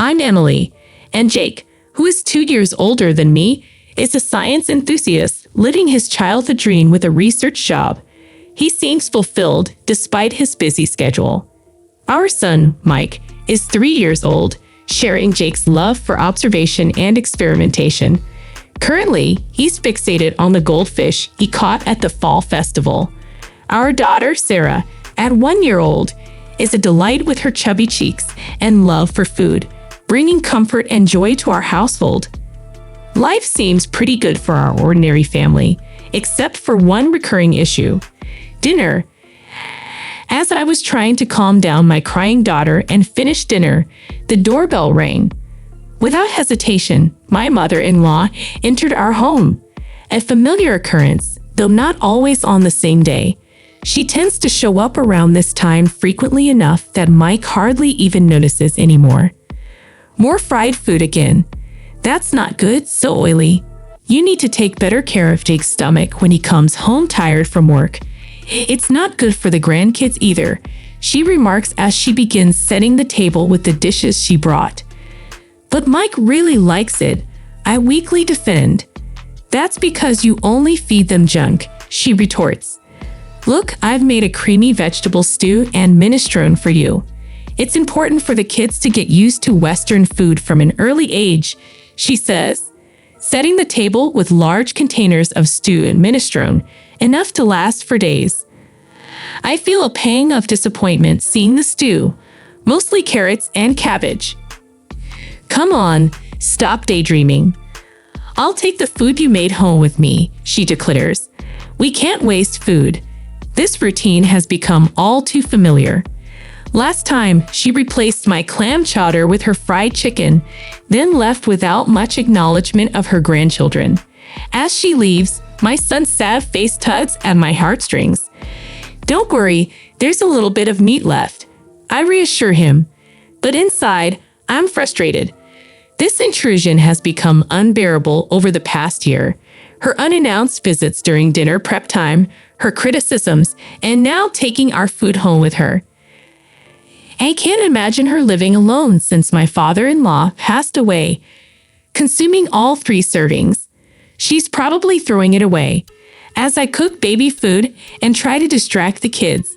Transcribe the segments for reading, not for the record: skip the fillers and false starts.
I'm Emily, and Jake, who is 2 years older than me, is a science enthusiast living his childhood dream with a research job. He seems fulfilled despite his busy schedule. Our son, Mike, is 3 years old, sharing Jake's love for observation and experimentation. Currently, he's fixated on the goldfish he caught at the fall festival. Our daughter, Sarah, at 1 year old, is a delight with her chubby cheeks and love for food, bringing comfort and joy to our household. Life seems pretty good for our ordinary family, except for one recurring issue: dinner. As I was trying to calm down my crying daughter and finish dinner, the doorbell rang. Without hesitation, my mother-in-law entered our home. A familiar occurrence, though not always on the same day. She tends to show up around this time frequently enough that Mike hardly even notices anymore. More fried food again. That's not good, so oily. You need to take better care of Jake's stomach when he comes home tired from work. It's not good for the grandkids either, she remarks as she begins setting the table with the dishes she brought. But Mike really likes it, I weakly defend. That's because you only feed them junk, she retorts. Look, I've made a creamy vegetable stew and minestrone for you. It's important for the kids to get used to Western food from an early age, she says, setting the table with large containers of stew and minestrone, enough to last for days. I feel a pang of disappointment seeing the stew, mostly carrots and cabbage. Come on, stop daydreaming. I'll take the food you made home with me, she declares. We can't waste food. This routine has become all too familiar. Last time, she replaced my clam chowder with her fried chicken, then left without much acknowledgement of her grandchildren. As she leaves, my son's sad face tugs at my heartstrings. Don't worry, there's a little bit of meat left, I reassure him. But inside, I'm frustrated. This intrusion has become unbearable over the past year. Her unannounced visits during dinner prep time, her criticisms, and now taking our food home with her. I can't imagine her living alone since my father-in-law passed away, consuming all 3 servings. She's probably throwing it away. As I cook baby food and try to distract the kids,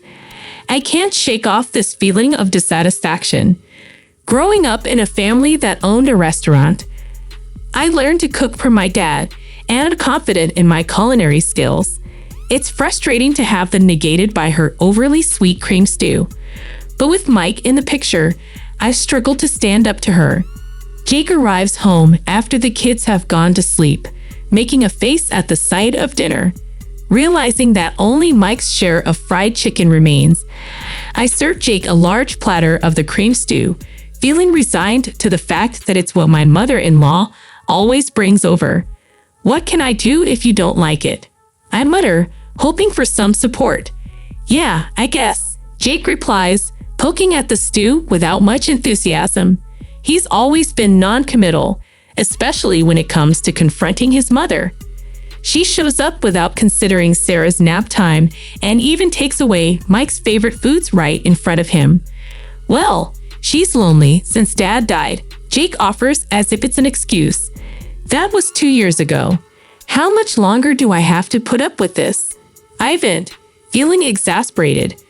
I can't shake off this feeling of dissatisfaction. Growing up in a family that owned a restaurant, I learned to cook for my dad and confident in my culinary skills. It's frustrating to have them negated by her overly sweet cream stew. But with Mike in the picture, I struggle to stand up to her. Jake arrives home after the kids have gone to sleep, making a face at the sight of dinner. Realizing that only Mike's share of fried chicken remains, I serve Jake a large platter of the cream stew, feeling resigned to the fact that it's what my mother-in-law always brings over. What can I do if you don't like it? I mutter, hoping for some support. Yeah, I guess, Jake replies, poking at the stew without much enthusiasm. He's always been non-committal, especially when it comes to confronting his mother. She shows up without considering Sarah's nap time and even takes away Mike's favorite foods right in front of him. Well, she's lonely since Dad died, Jake offers as if it's an excuse. That was 2 years ago. How much longer do I have to put up with this? I vent, feeling exasperated.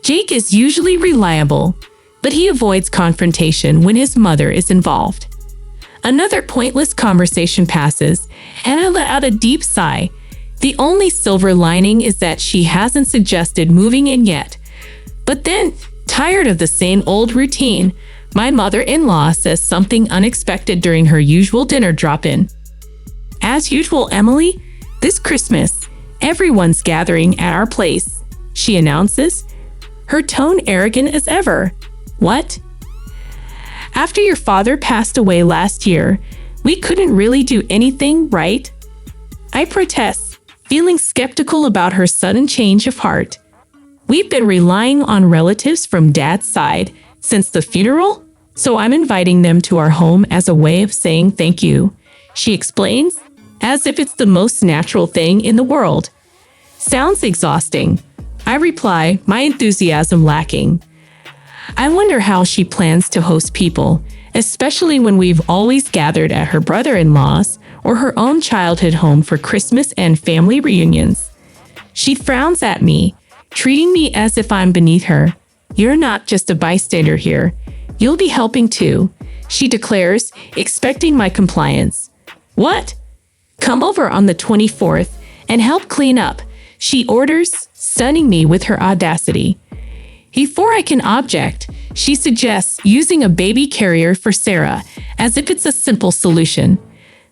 Jake is usually reliable, but he avoids confrontation when his mother is involved. Another pointless conversation passes, and I let out a deep sigh. The only silver lining is that she hasn't suggested moving in yet. But then, tired of the same old routine, my mother-in-law says something unexpected during her usual dinner drop-in. As usual, Emily, this Christmas, everyone's gathering at our place, she announces, her tone arrogant as ever. What? After your father passed away last year, we couldn't really do anything, right? I protest, feeling skeptical about her sudden change of heart. We've been relying on relatives from Dad's side since the funeral, so I'm inviting them to our home as a way of saying thank you, she explains, as if it's the most natural thing in the world. Sounds exhausting, I reply, my enthusiasm lacking. I wonder how she plans to host people, especially when we've always gathered at her brother-in-law's or her own childhood home for Christmas and family reunions. She frowns at me, treating me as if I'm beneath her. "You're not just a bystander here. You'll be helping too," she declares, expecting my compliance. "What? Come over on the 24th and help clean up," she orders, stunning me with her audacity. Before I can object, she suggests using a baby carrier for Sarah, as if it's a simple solution.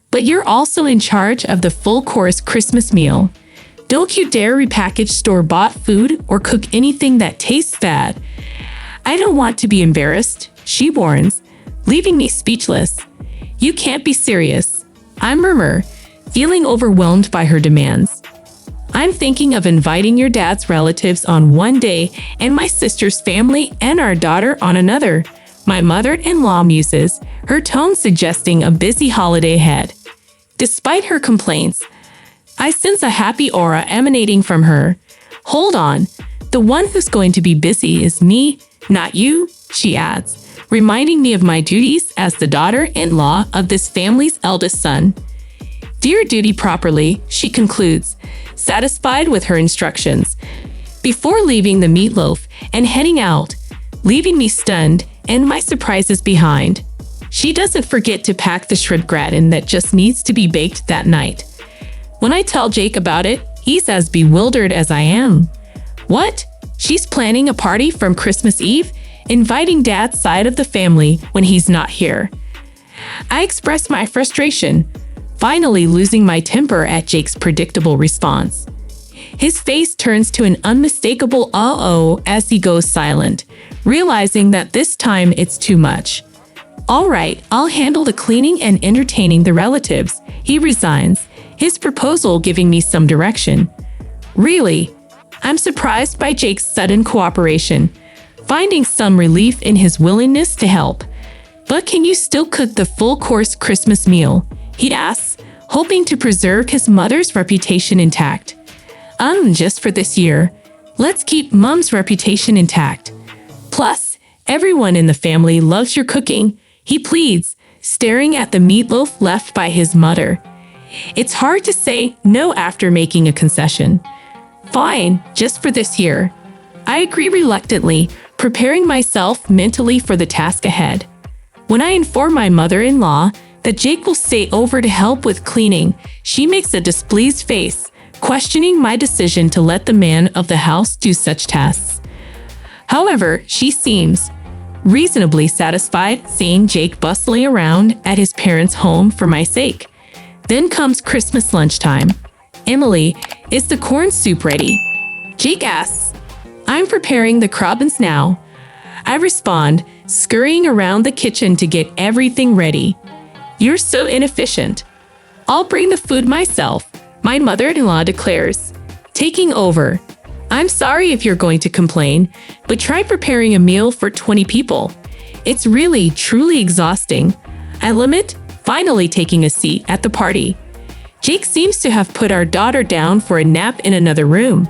"But you're also in charge of the full-course Christmas meal. Don't you dare repackage store-bought food or cook anything that tastes bad." "I don't want to be embarrassed," she warns, leaving me speechless. "You can't be serious," I murmur, feeling overwhelmed by her demands. "I'm thinking of inviting your dad's relatives on one day and my sister's family and our daughter on another," my mother-in-law muses, her tone suggesting a busy holiday ahead. Despite her complaints, I sense a happy aura emanating from her. "Hold on, the one who's going to be busy is me, not you," she adds, reminding me of my duties as the daughter-in-law of this family's eldest son. "Do your duty properly," she concludes, satisfied with her instructions, before leaving the meatloaf and heading out, leaving me stunned and my surprises behind. She doesn't forget to pack the shrimp gratin that just needs to be baked that night. When I tell Jake about it, he's as bewildered as I am. What? She's planning a party from Christmas Eve, inviting Dad's side of the family when he's not here. I express my frustration, finally losing my temper at Jake's predictable response. His face turns to an unmistakable uh-oh as he goes silent, realizing that this time it's too much. "All right, I'll handle the cleaning and entertaining the relatives," he resigns, his proposal giving me some direction. Really? I'm surprised by Jake's sudden cooperation, finding some relief in his willingness to help. "But can you still cook the full-course Christmas meal?" he asks, hoping to preserve his mother's reputation intact. Just for this year. Let's keep Mom's reputation intact. Plus, everyone in the family loves your cooking," he pleads, staring at the meatloaf left by his mother. It's hard to say no after making a concession. "Fine, just for this year." I agree reluctantly, preparing myself mentally for the task ahead. When I inform my mother-in-law that Jake will stay over to help with cleaning, she makes a displeased face, questioning my decision to let the man of the house do such tasks. However, she seems reasonably satisfied seeing Jake bustling around at his parents' home for my sake. Then comes Christmas lunchtime. "Emily, is the corn soup ready?" Jake asks. "I'm preparing the crumbs now," I respond, scurrying around the kitchen to get everything ready. "You're so inefficient." "I'll bring the food myself," my mother-in-law declares, taking over. "I'm sorry if you're going to complain, but try preparing a meal for 20 people. It's really, truly exhausting," I lament, finally taking a seat at the party. Jake seems to have put our daughter down for a nap in another room.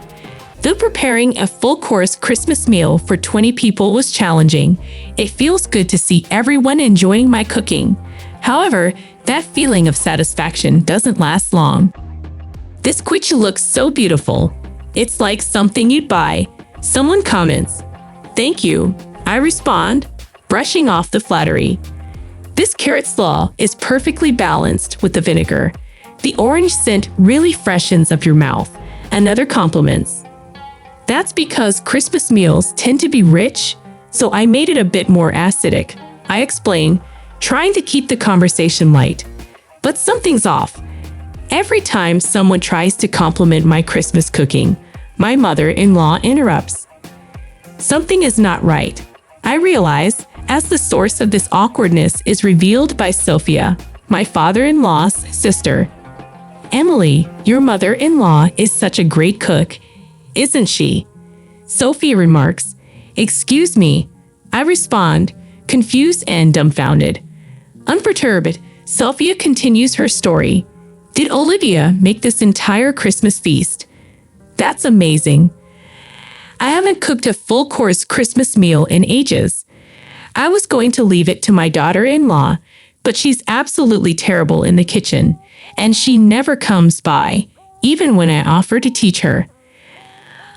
Though preparing a full-course Christmas meal for 20 people was challenging, it feels good to see everyone enjoying my cooking. However, that feeling of satisfaction doesn't last long. "This quiche looks so beautiful. It's like something you'd buy," someone comments. "Thank you," I respond, brushing off the flattery. "This carrot slaw is perfectly balanced with the vinegar. The orange scent really freshens up your mouth," another compliments. "That's because Christmas meals tend to be rich, so I made it a bit more acidic," I explain, trying to keep the conversation light. But something's off. Every time someone tries to compliment my Christmas cooking, my mother-in-law interrupts. Something is not right, I realize, as the source of this awkwardness is revealed by Sophia, my father-in-law's sister. "Emily, your mother-in-law is such a great cook, isn't she?" Sophia remarks. "Excuse me," I respond, confused and dumbfounded. Unperturbed, Sophia continues her story. "Did Olivia make this entire Christmas feast? That's amazing. I haven't cooked a full-course Christmas meal in ages." I was going to leave it to my daughter-in-law, but she's absolutely terrible in the kitchen, and she never comes by, even when I offer to teach her.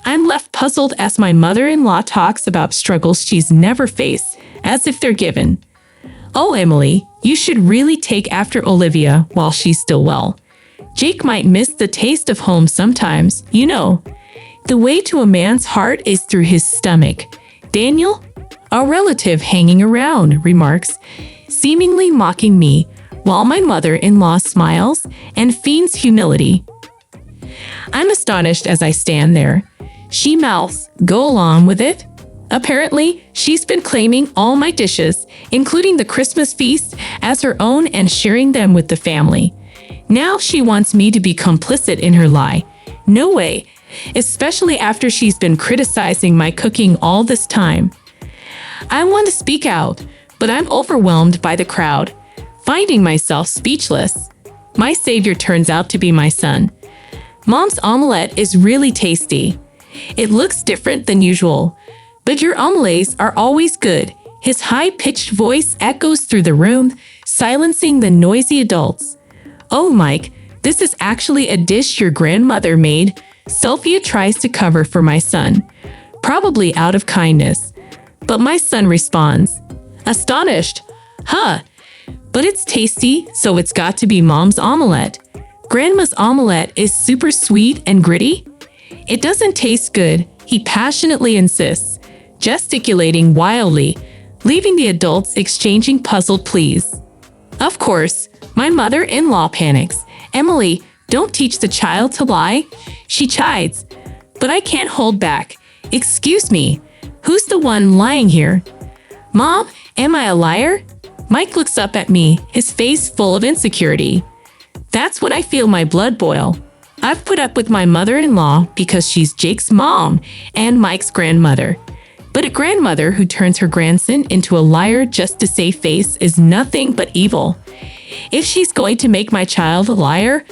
I'm left puzzled as my mother-in-law talks about struggles she's never faced, as if they're given. Oh, Emily, you should really take after Olivia while she's still well. Jake might miss the taste of home sometimes, you know. The way to a man's heart is through his stomach. Daniel, a relative hanging around, remarks, seemingly mocking me, while my mother-in-law smiles and feigns humility. I'm astonished as I stand there. She mouths, "Go along with it." Apparently, she's been claiming all my dishes, including the Christmas feast, as her own and sharing them with the family. Now she wants me to be complicit in her lie. No way, especially after she's been criticizing my cooking all this time. I want to speak out, but I'm overwhelmed by the crowd, finding myself speechless. My savior turns out to be my son. Mom's omelette is really tasty. It looks different than usual, but your omelettes are always good. His high-pitched voice echoes through the room, silencing the noisy adults. Oh, Mike, this is actually a dish your grandmother made. Sophia tries to cover for my son, probably out of kindness. But my son responds, astonished, "Huh, but it's tasty, so it's got to be Mom's omelette. Grandma's omelette is super sweet and gritty. It doesn't taste good," he passionately insists, gesticulating wildly, leaving the adults exchanging puzzled pleas. Of course, my mother-in-law panics. "Emily, don't teach the child to lie," she chides. But I can't hold back. "Excuse me, who's the one lying here?" "Mom, am I a liar?" Mike looks up at me, his face full of insecurity. That's when I feel my blood boil. I've put up with my mother-in-law because she's Jake's mom and Mike's grandmother. But a grandmother who turns her grandson into a liar just to save face is nothing but evil. If she's going to make my child a liar,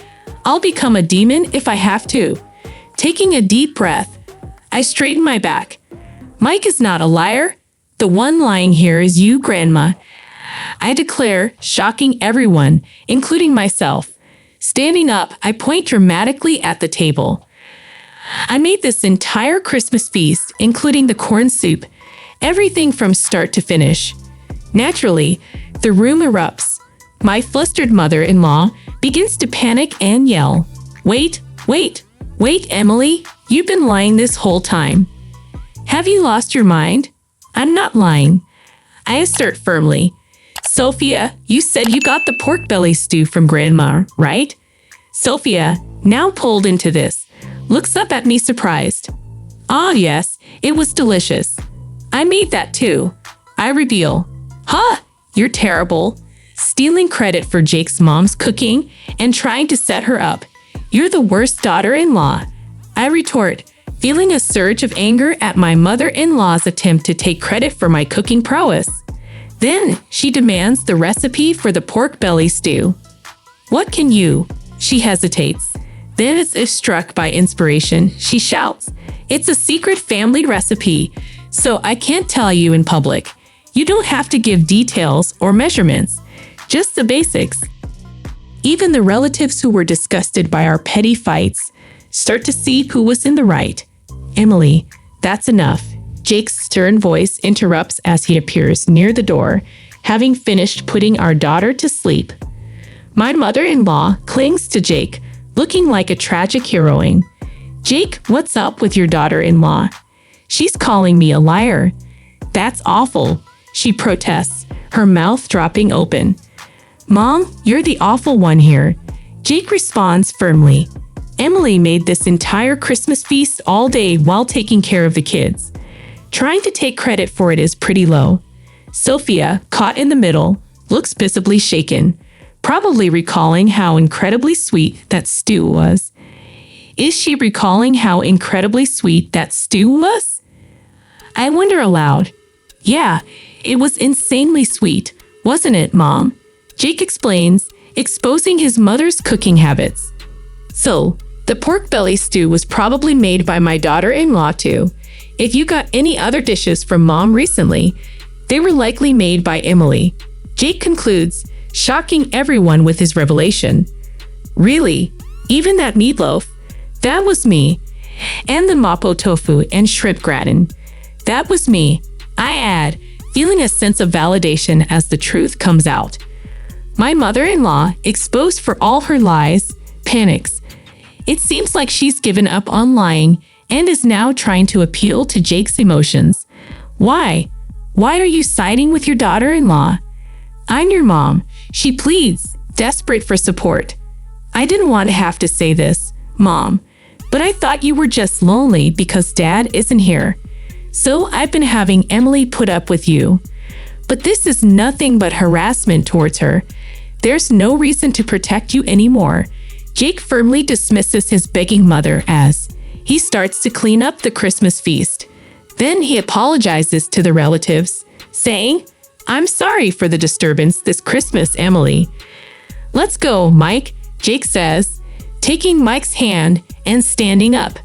I'll become a demon if I have to. Taking a deep breath, I straighten my back. Mike is not a liar. The one lying here is you, Grandma, I declare, shocking everyone, including myself. Standing up, I point dramatically at the table. I made this entire Christmas feast, including the corn soup, everything from start to finish. Naturally, the room erupts. My flustered mother-in-law begins to panic and yell, Wait, Emily, you've been lying this whole time. Have you lost your mind?" "I'm not lying," I assert firmly. "Sophia, you said you got the pork belly stew from Grandma, right?" Sophia, now pulled into this, looks up at me surprised. "Ah, yes, it was delicious. I made that too," I reveal. "Huh, you're terrible. Stealing credit for Jake's mom's cooking and trying to set her up. You're the worst daughter-in-law," I retort, feeling a surge of anger at my mother-in-law's attempt to take credit for my cooking prowess. Then she demands the recipe for the pork belly stew. "What can you?" She hesitates. Then, as if struck by inspiration, she shouts, "It's a secret family recipe, so I can't tell you in public. You don't have to give details or measurements, just the basics." Even the relatives who were disgusted by our petty fights start to see who was in the right. "Emily, that's enough." Jake's stern voice interrupts as he appears near the door, having finished putting our daughter to sleep. My mother-in-law clings to Jake, looking like a tragic heroine. "Jake, what's up with your daughter-in-law? She's calling me a liar." "That's awful," she protests, her mouth dropping open. "Mom, you're the awful one here," Jake responds firmly. "Emily made this entire Christmas feast all day while taking care of the kids. Trying to take credit for it is pretty low." Sophia, caught in the middle, looks visibly shaken, probably recalling how incredibly sweet that stew was. Is she recalling how incredibly sweet that stew was? I wonder aloud. "Yeah, it was insanely sweet, wasn't it, Mom?" Jake explains, exposing his mother's cooking habits. "So, the pork belly stew was probably made by my daughter-in-law too. If you got any other dishes from Mom recently, They were likely made by Emily. Jake concludes, shocking everyone with his revelation. Really? Even that meatloaf? That was me. And the mapo tofu and shrimp gratin. That was me. I add, feeling a sense of validation as the truth comes out. My mother-in-law, exposed for all her lies, panics. It seems like she's given up on lying and is now trying to appeal to Jake's emotions. Why? Why are you siding with your daughter-in-law? I'm your mom, she pleads, desperate for support. I didn't want to have to say this, Mom, but I thought you were just lonely because Dad isn't here. So I've been having Emily put up with you. But this is nothing but harassment towards her. There's no reason to protect you anymore. Jake firmly dismisses his begging mother as he starts to clean up the Christmas feast. Then he apologizes to the relatives, saying, I'm sorry for the disturbance this Christmas, Emily. Let's go, Mike, Jake says, taking Mike's hand and standing up.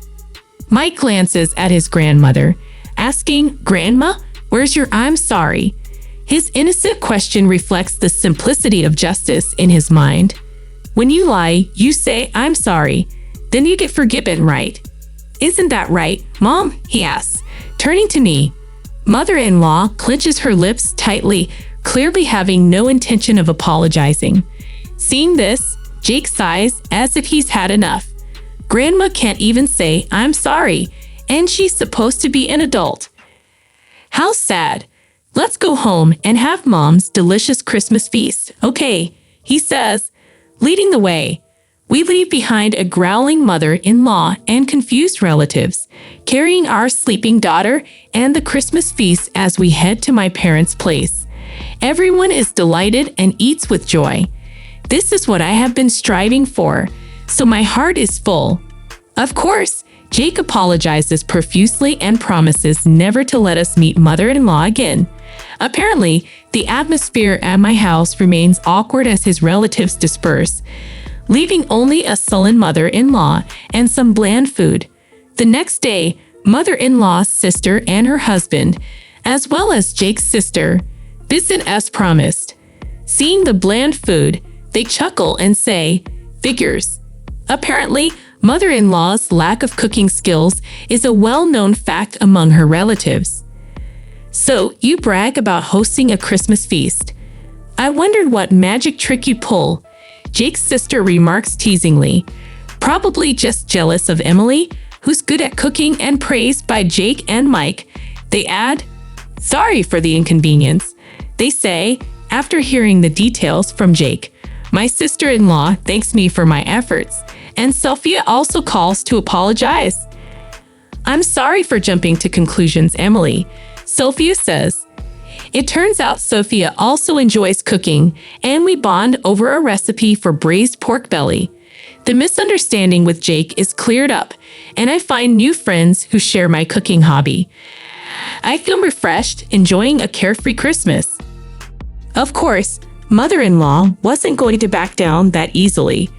Mike glances at his grandmother, asking, Grandma, where's your I'm sorry? His innocent question reflects the simplicity of justice in his mind. When you lie, you say, I'm sorry, then you get forgiven, right? Isn't that right, Mom? He asks, turning to me. Mother-in-law clenches her lips tightly, clearly having no intention of apologizing. Seeing this, Jake sighs as if he's had enough. Grandma can't even say, I'm sorry, and she's supposed to be an adult. How sad. Let's go home and have Mom's delicious Christmas feast, okay, he says, leading the way. We leave behind a growling mother-in-law and confused relatives, carrying our sleeping daughter and the Christmas feast as we head to my parents' place. Everyone is delighted and eats with joy. This is what I have been striving for, so my heart is full. Of course, Jake apologizes profusely and promises never to let us meet mother-in-law again. Apparently, the atmosphere at my house remains awkward as his relatives disperse, leaving only a sullen mother-in-law and some bland food. The next day, mother-in-law's sister and her husband, as well as Jake's sister, visit as promised. Seeing the bland food, they chuckle and say, figures. Apparently, mother-in-law's lack of cooking skills is a well-known fact among her relatives. So, you brag about hosting a Christmas feast. I wondered what magic trick you pull, Jake's sister remarks teasingly. Probably just jealous of Emily, who's good at cooking and praised by Jake and Mike. They add, sorry for the inconvenience. They say, after hearing the details from Jake. My sister-in-law thanks me for my efforts, and Sophia also calls to apologize. I'm sorry for jumping to conclusions, Emily, Sophia says. It turns out Sophia also enjoys cooking, and we bond over a recipe for braised pork belly. The misunderstanding with Jake is cleared up, and I find new friends who share my cooking hobby. I feel refreshed, enjoying a carefree Christmas. Of course, mother-in-law wasn't going to back down that easily,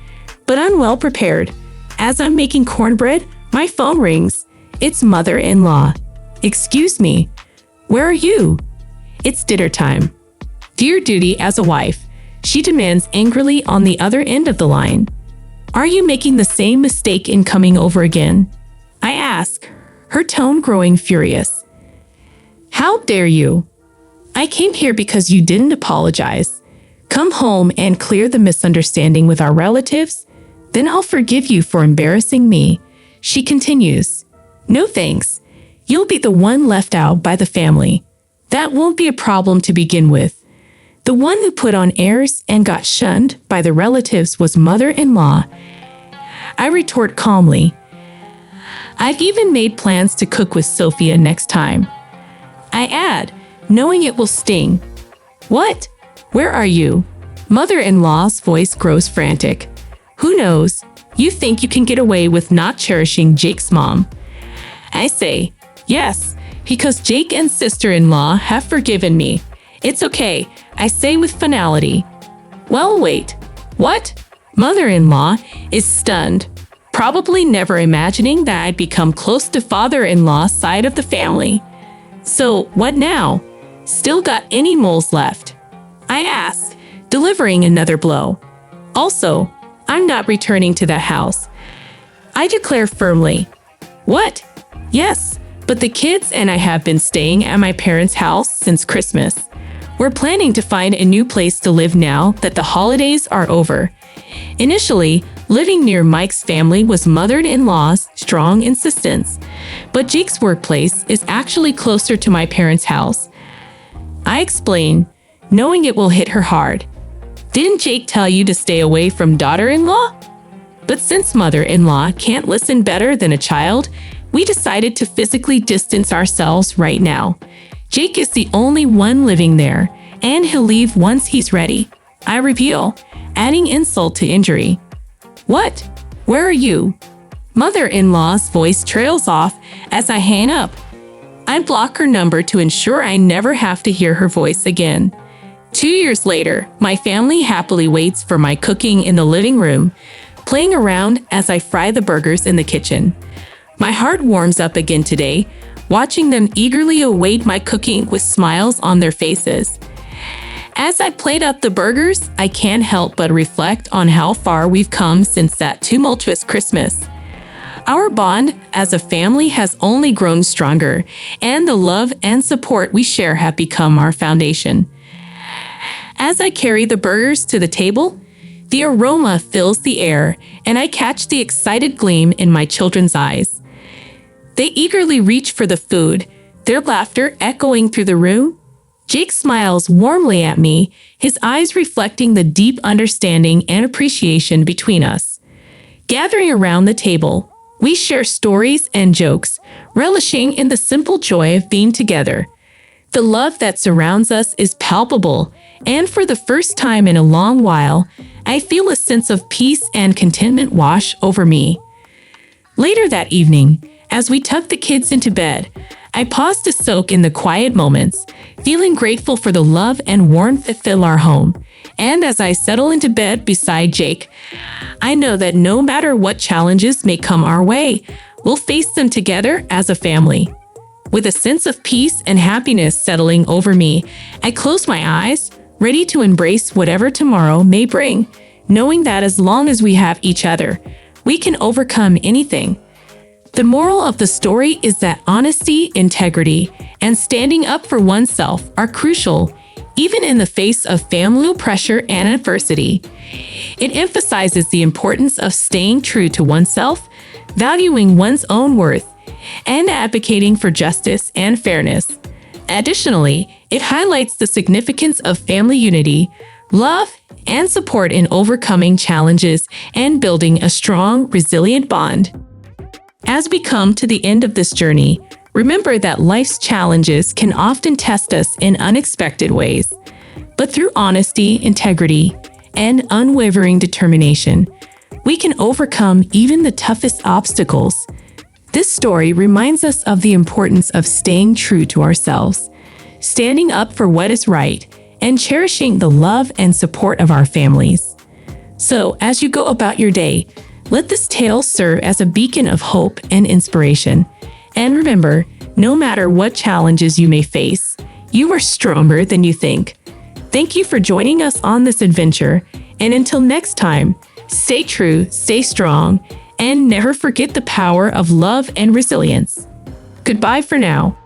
but I'm well prepared. As I'm making cornbread, my phone rings. It's mother-in-law. Excuse me, where are you? It's dinner time. Dear duty as a wife, she demands angrily on the other end of the line. Are you making the same mistake in coming over again? I ask, her tone growing furious. How dare you? I came here because you didn't apologize. Come home and clear the misunderstanding with our relatives. Then I'll forgive you for embarrassing me. She continues. No thanks. You'll be the one left out by the family. That won't be a problem to begin with. The one who put on airs and got shunned by the relatives was mother-in-law. I retort calmly. I've even made plans to cook with Sophia next time. I add, knowing it will sting. What? Where are you? Mother-in-law's voice grows frantic. Who knows? You think you can get away with not cherishing Jake's mom. I say, yes, because Jake and sister-in-law have forgiven me. It's okay, I say with finality. Well, wait. What? Mother-in-law is stunned, probably never imagining that I'd become close to father-in-law's side of the family. So, what now? Still got any moles left? I asked, delivering another blow. Also, I'm not returning to that house, I declare firmly. What? Yes, but the kids and I have been staying at my parents' house since Christmas. We're planning to find a new place to live now that the holidays are over. Initially, living near Mike's family was mother-in-law's strong insistence, but Jake's workplace is actually closer to my parents' house. I explain, knowing it will hit her hard. Didn't Jake tell you to stay away from daughter-in-law? But since mother-in-law can't listen better than a child, we decided to physically distance ourselves right now. Jake is the only one living there, and he'll leave once he's ready. I reveal, adding insult to injury. What? Where are you? Mother-in-law's voice trails off as I hang up. I block her number to ensure I never have to hear her voice again. 2 years later, my family happily waits for my cooking in the living room, playing around as I fry the burgers in the kitchen. My heart warms up again today, watching them eagerly await my cooking with smiles on their faces. As I plate up the burgers, I can't help but reflect on how far we've come since that tumultuous Christmas. Our bond as a family has only grown stronger, and the love and support we share have become our foundation. As I carry the burgers to the table, the aroma fills the air, and I catch the excited gleam in my children's eyes. They eagerly reach for the food, their laughter echoing through the room. Jake smiles warmly at me, his eyes reflecting the deep understanding and appreciation between us. Gathering around the table, we share stories and jokes, relishing in the simple joy of being together. The love that surrounds us is palpable, and for the first time in a long while, I feel a sense of peace and contentment wash over me. Later that evening, as we tuck the kids into bed, I pause to soak in the quiet moments, feeling grateful for the love and warmth that fill our home. And as I settle into bed beside Jake, I know that no matter what challenges may come our way, we'll face them together as a family. With a sense of peace and happiness settling over me, I close my eyes, ready to embrace whatever tomorrow may bring, knowing that as long as we have each other, we can overcome anything. The moral of the story is that honesty, integrity, and standing up for oneself are crucial, even in the face of family pressure and adversity. It emphasizes the importance of staying true to oneself, valuing one's own worth, and advocating for justice and fairness. Additionally, it highlights the significance of family unity, love, and support in overcoming challenges and building a strong, resilient bond. As we come to the end of this journey, remember that life's challenges can often test us in unexpected ways. But through honesty, integrity, and unwavering determination, we can overcome even the toughest obstacles. This story reminds us of the importance of staying true to ourselves, standing up for what is right, and cherishing the love and support of our families. So, as you go about your day, let this tale serve as a beacon of hope and inspiration. And remember, no matter what challenges you may face, you are stronger than you think. Thank you for joining us on this adventure, and until next time, stay true, stay strong, and never forget the power of love and resilience. Goodbye for now.